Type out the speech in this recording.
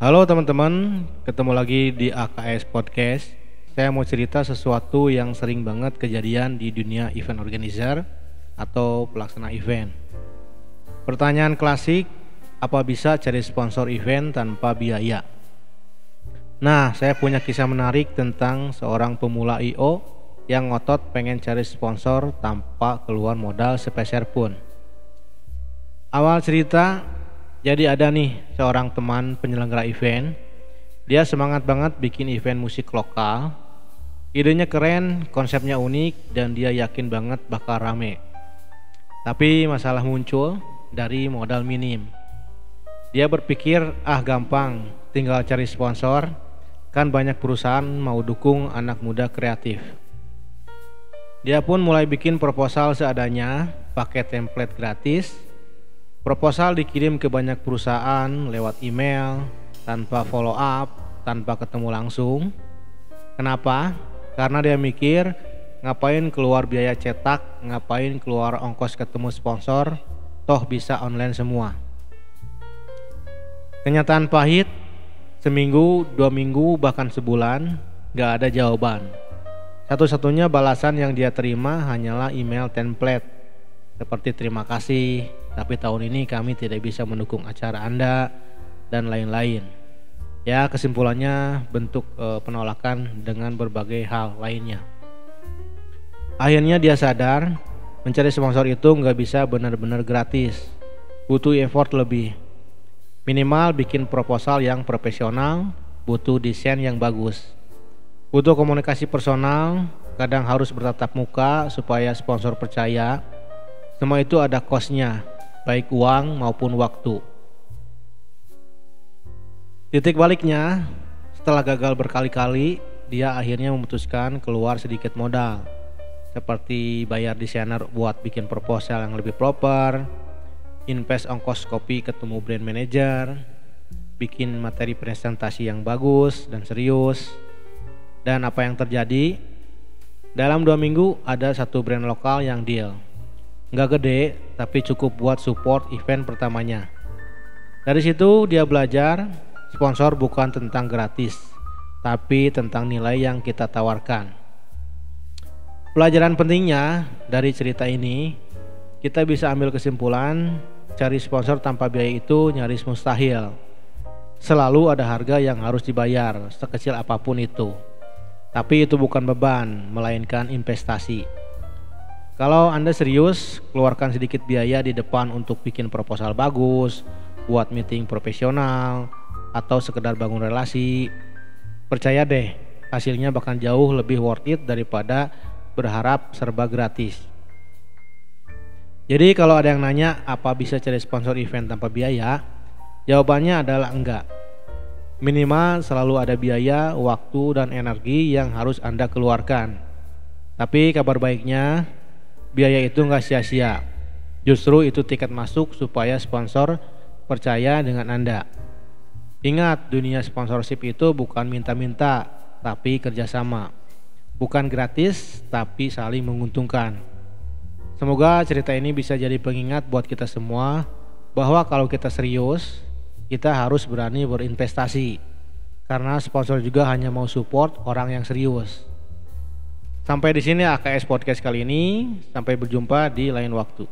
Halo teman-teman, ketemu lagi di AKS Podcast. Saya mau cerita sesuatu yang sering banget kejadian di dunia event organizer atau pelaksana event. Pertanyaan klasik, apa bisa cari sponsor event tanpa biaya? Nah, saya punya kisah menarik tentang seorang pemula I.O. yang ngotot pengen cari sponsor tanpa keluar modal sepeser pun. Awal cerita, jadi ada nih seorang teman penyelenggara event. Dia semangat banget bikin event musik lokal. Idenya keren, konsepnya unik, dan dia yakin banget bakal rame. Tapi masalah muncul dari modal minim. Dia berpikir, gampang, tinggal cari sponsor. Kan banyak perusahaan mau dukung anak muda kreatif. Dia pun mulai bikin proposal seadanya, pakai template gratis. Proposal dikirim ke banyak perusahaan lewat email, tanpa follow up, tanpa ketemu langsung. Kenapa? Karena dia mikir, ngapain keluar biaya cetak, ngapain keluar ongkos ketemu sponsor, toh bisa online semua. Kenyataan pahit, seminggu, 2 minggu, bahkan sebulan, gak ada jawaban. Satu-satunya balasan yang dia terima hanyalah email template, seperti terima kasih, tapi tahun ini kami tidak bisa mendukung acara Anda, dan lain-lain. Ya, kesimpulannya bentuk penolakan dengan berbagai hal lainnya. Akhirnya dia sadar, mencari sponsor itu nggak bisa benar-benar gratis, butuh effort lebih. Minimal bikin proposal yang profesional, butuh desain yang bagus, butuh komunikasi personal, kadang harus bertatap muka supaya sponsor percaya. Semua itu ada cost-nya, baik uang maupun waktu. Titik baliknya, setelah gagal berkali-kali, dia akhirnya memutuskan keluar sedikit modal, seperti bayar desainer buat bikin proposal yang lebih proper, invest ongkos kopi ketemu brand manager, bikin materi presentasi yang bagus dan serius. Dan apa yang terjadi? Dalam 2 minggu ada satu brand lokal yang deal. Nggak gede, tapi cukup buat support event pertamanya. Dari situ dia belajar, sponsor bukan tentang gratis, tapi tentang nilai yang kita tawarkan. Pelajaran pentingnya dari cerita ini, kita bisa ambil kesimpulan, cari sponsor tanpa biaya itu nyaris mustahil. Selalu ada harga yang harus dibayar, sekecil apapun itu. Tapi itu bukan beban, melainkan investasi. Kalau Anda serius, keluarkan sedikit biaya di depan untuk bikin proposal bagus, buat meeting profesional, atau sekedar bangun relasi. Percaya deh, hasilnya bahkan jauh lebih worth it daripada berharap serba gratis. Jadi kalau ada yang nanya apa bisa cari sponsor event tanpa biaya, jawabannya adalah enggak. Minimal selalu ada biaya, waktu, dan energi yang harus Anda keluarkan. Tapi kabar baiknya, biaya itu nggak sia-sia. Justru itu tiket masuk supaya sponsor percaya dengan Anda. Ingat, dunia sponsorship itu bukan minta-minta, tapi kerjasama. Bukan gratis, tapi saling menguntungkan. Semoga cerita ini bisa jadi pengingat buat kita semua, bahwa kalau kita serius, kita harus berani berinvestasi. Karena sponsor juga hanya mau support orang yang serius. Sampai di sini AKS Podcast kali ini. Sampai berjumpa di lain waktu.